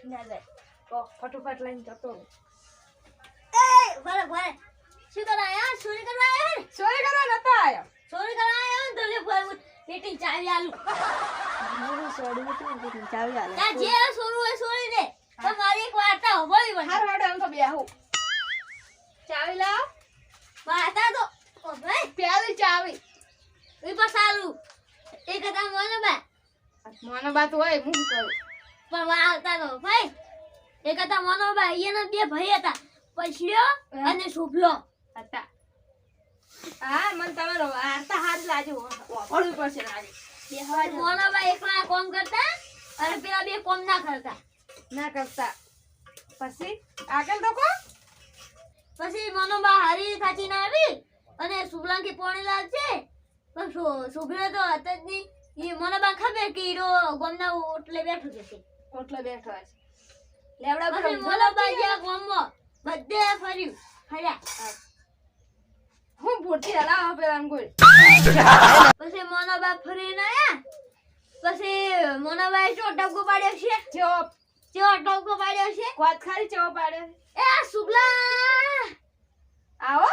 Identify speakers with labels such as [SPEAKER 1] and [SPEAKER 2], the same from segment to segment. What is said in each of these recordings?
[SPEAKER 1] ના જાય તો ફટોફટ લઈને જતો
[SPEAKER 2] એ ભલે ભલે શું કરવા આયા ચોરી કરવા આયા
[SPEAKER 1] ચોરી કરવા નતા આયો
[SPEAKER 2] ચોરી કરવા આયા તો લે ભલે પેટી ચાવી આલુ
[SPEAKER 1] મારું સોડી નથી ચાવી આલે
[SPEAKER 2] તા જે સોરું હોય સોરી દે તો મારી એક વાર્તા હોભળી બન
[SPEAKER 1] હાર હાડે એમ તો બેહું ચાવી લાવ
[SPEAKER 2] વાર્તા તો ઓ ભાઈ
[SPEAKER 1] પ્યાલી ચાવી
[SPEAKER 2] ઈ પસાલું એક હતા
[SPEAKER 1] મને બાત હોય હું કરું
[SPEAKER 2] પણ વાર્તા તો ભાઈ એક હતા મોનોબા એના બે ભાઈ હતા પછલ્યો અને શુભલો
[SPEAKER 1] હતા હા મને તમારો વાર્તા હાર લાજો વાપરવું પડશે આજે બેહવા દો
[SPEAKER 2] મોનોબા એકલા કામ કરતા અને પેલા બે કામ ના કરતા
[SPEAKER 1] પછી આગળ તો કો
[SPEAKER 2] પછી મોનોબા હારી થાચી ના આવી અને શુભલાંકી પોણી લાગશે પણ શુભલો તો હત જ નહીં ઈ મોનોબા ખબર કે ઈરો ગોમના ઓટલે બેઠો છે
[SPEAKER 1] ઓટલે બેઠો છે લેવડા
[SPEAKER 2] પછી મોનોબા ગયા ગોમમાં બધે ફર્યું ફર્યા
[SPEAKER 1] હું ભૂટી હલાવ પેલા કોઈ
[SPEAKER 2] પછી મોનોબા ફરીને આયા પછી મોનોબાએ ચો ટપકો પાડ્યો છે ચો ટપકો પાડ્યો છે
[SPEAKER 1] વાત ખાલી ચો પાડ્યો
[SPEAKER 2] એ શુભલા
[SPEAKER 1] આવો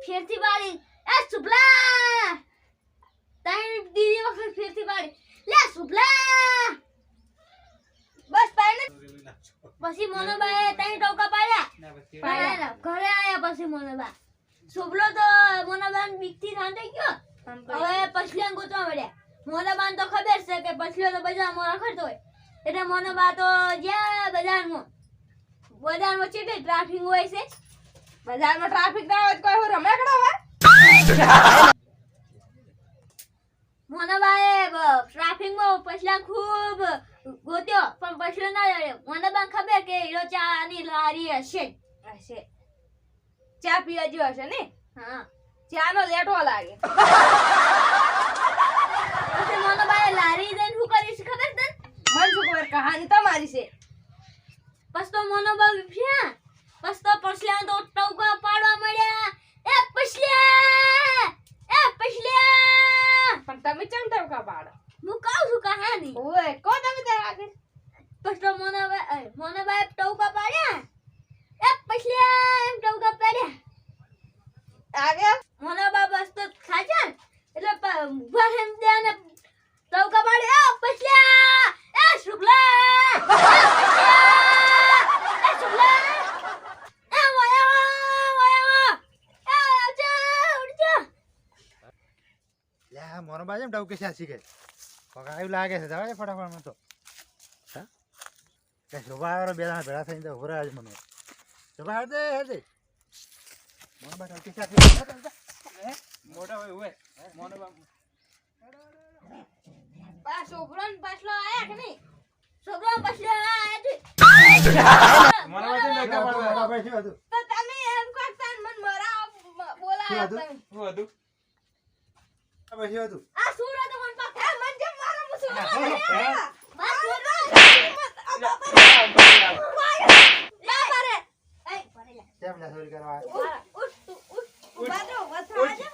[SPEAKER 2] ફેરથી પાડી એ શુભલા તાઈ દીદી વખત ફેરથી પાડી લે શુભલા બસ તાઈને પછી મોનોબાએ તાઈ ટોકા પાડ્યા ઘરે આયા પછી મોનોબા શુભલો તો મોનોબાન બીકથી થાંડી ગયો હવે પછલીને ગોતવા મળ્યા મોનોબાન તો ખબર છે કે પછલીઓ તો બજારમાં રખડતો હોય એટલે મોનોબા તો જ્યાં બજારમાં ચેટલી ટ્રાફિક હોય છે
[SPEAKER 1] બજારમાં ટ્રાફિક ના હોય તો કોઈ હું રમેકડો હોય
[SPEAKER 2] મોનોબાએ ટ્રાફિકમાં પછલા ખૂબ ગોત્યો પણ પછલો ના જડ્યો મોનોબાને ખબર કે હીરો ચાની લારી હશે
[SPEAKER 1] ચા પીવા જેવો હશે ને
[SPEAKER 2] હા
[SPEAKER 1] ચાનો લેટો લાગે
[SPEAKER 2] પછી મોનોબાએ લારી જઈને શું કર્યું છે ખબર તને
[SPEAKER 1] મન શું ખબર કહાની તમારી છે
[SPEAKER 2] પછી તો મોનોબા ઉઠ્યા પછી તો પછલા તો ટોકા પાડવા મળ્યા એ પછલા
[SPEAKER 1] પણ તમે ચમ ટવકા પાડો
[SPEAKER 2] હું કહું છું કહાની
[SPEAKER 1] ઓય કો તમે તાર આગળ
[SPEAKER 2] પછી તો મોનોબાએ ટોકા પાડ્યા એ પછલા એમ ટોકા પાડ્યા
[SPEAKER 1] આગળ
[SPEAKER 2] મોનોબા બસ તો ખાચા એટલે ઉભા એમ દેને ટોકા પાડ્યા પછલા એ શુભલા એ શુભલા એ વયા એ આજા ઉડજા
[SPEAKER 3] યા મોનો બાજે ડવકે સાસી ગઈ પકાયું લાગે છે જવા ફટાફટ મને તો હા કે શોભા આવ્યો બે જણા ભેળા થઈને તો હોરા આજ મને શોભા હે મોનો બા ડવકે સાસી
[SPEAKER 4] મોટા ભાઈ હોય મોનો બા
[SPEAKER 2] આ છોકરાને પાછલો આયા કે નહીં છોકરાને પાછલો આયા છે
[SPEAKER 4] મોનો બા કેમ
[SPEAKER 3] મોનો બા શું હતું
[SPEAKER 1] તો તમે એમ કરતા મને મરા બોલાયા
[SPEAKER 3] શું
[SPEAKER 1] તમે
[SPEAKER 4] શું હતું
[SPEAKER 3] પછી હતું
[SPEAKER 2] આ સુરત મન પાક
[SPEAKER 1] એ મન જેમ મારો મુસલમાન
[SPEAKER 2] બસ સુરત લા કરે એ પરે લા
[SPEAKER 3] કેમ ના ચોરી કરવા
[SPEAKER 2] ઉઠ
[SPEAKER 1] બાજો
[SPEAKER 4] ઓય
[SPEAKER 1] વથા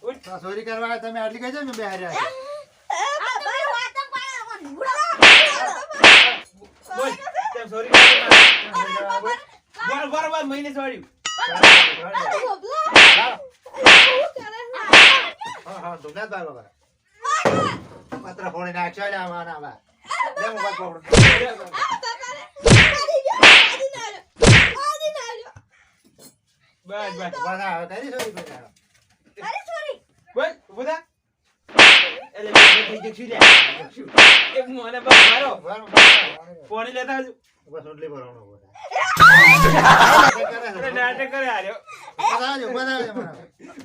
[SPEAKER 4] ઓય
[SPEAKER 3] તો ચોરી કરવા તમે આટલી કઈ છે બે હાર્યા
[SPEAKER 2] આ તો વાતમ પાડે બુડા
[SPEAKER 4] ઓય તેમ સોરી બર મહિને સોડ્યું
[SPEAKER 3] હા દુનિયા બાર બાબા પત્ર ફોડી નાખ્યો ને આમાં બા લે હું વાત પકડું
[SPEAKER 4] બસ
[SPEAKER 3] બના કરી ચોરી કરી
[SPEAKER 4] બોલ ઉભા એટલે થઈ જશું લે એક મોને બસ મારો પોણી લેતા આવજો
[SPEAKER 3] બસ ઓટલી ભરવાનો બોલા
[SPEAKER 4] અરે નાટક કરે આર્યો
[SPEAKER 3] બતાવજો મને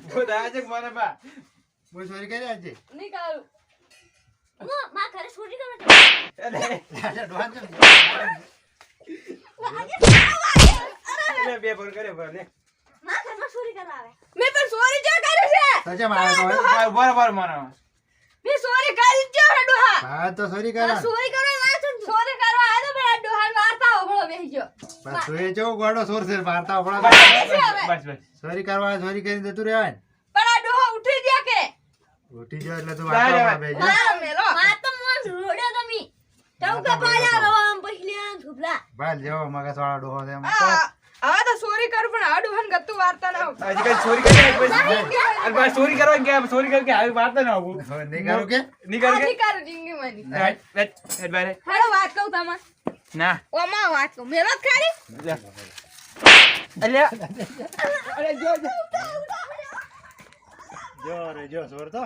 [SPEAKER 4] બોધા આજે મોને બા
[SPEAKER 3] બોલ ચોરી કરી આજે
[SPEAKER 1] નહીં કરું
[SPEAKER 2] માં ઘરે છોડી કરો
[SPEAKER 4] એટલે
[SPEAKER 3] ડોહાન કેમ
[SPEAKER 4] એટલે બે ફોન કરે પર લે
[SPEAKER 2] માં ઘરમાં ચોરી કરવા આવે
[SPEAKER 1] મેં પણ ચોરી જો કર્યું છે
[SPEAKER 3] સજે મારે તો
[SPEAKER 4] બરાબર મોનો
[SPEAKER 1] મેં ચોરી કરી જો ડોહા
[SPEAKER 3] હા તો ચોરી કરા
[SPEAKER 1] ચોરી કરવા ના છું ચોરી કરવા આ તો મેં ડોહાન વાર્તા ઓગળો બેહી ગયો
[SPEAKER 3] બસ તું એ જો ગોડો સોર છે મારતા આપણા
[SPEAKER 4] બસ
[SPEAKER 3] ચોરી કરવા ચોરી કરીને જતું રહેવાય ને
[SPEAKER 1] પણ આ ડોહા ઉઠી ગયા કે
[SPEAKER 3] ઉઠી ગયો એટલે તું
[SPEAKER 4] ના, ના,
[SPEAKER 3] વાતોમાં બેસી જા.
[SPEAKER 1] હા, મેલો.
[SPEAKER 2] માં તો મોન રોડ્યો તમે ટવકા પાડ્યા રવા આમ પછી લે સુપલા
[SPEAKER 3] ભાઈ જેવો મગજવાળો ડોહો છે એમ.
[SPEAKER 1] હવે તો ચોરી કરું પણ આડું હન ગતું વાર્તા ના હોય.
[SPEAKER 4] હજી કઈ ચોરી કરી પછી અને પાછું ચોરી કરવા કે ચોરી કરી કે આવી વાત ના આવું
[SPEAKER 3] હવે નહીં કરું કે?
[SPEAKER 4] નહીં કર કે
[SPEAKER 1] અધિકાર જિંદગીમાંની.
[SPEAKER 4] હેડ બારે
[SPEAKER 1] હાલો વાત કહું તમને.
[SPEAKER 4] ના
[SPEAKER 1] ઓમાં વાત કહું. મેલો જ ખાલી.
[SPEAKER 4] લે. અલ્યા અરે જો
[SPEAKER 3] જો રે જો સોર તો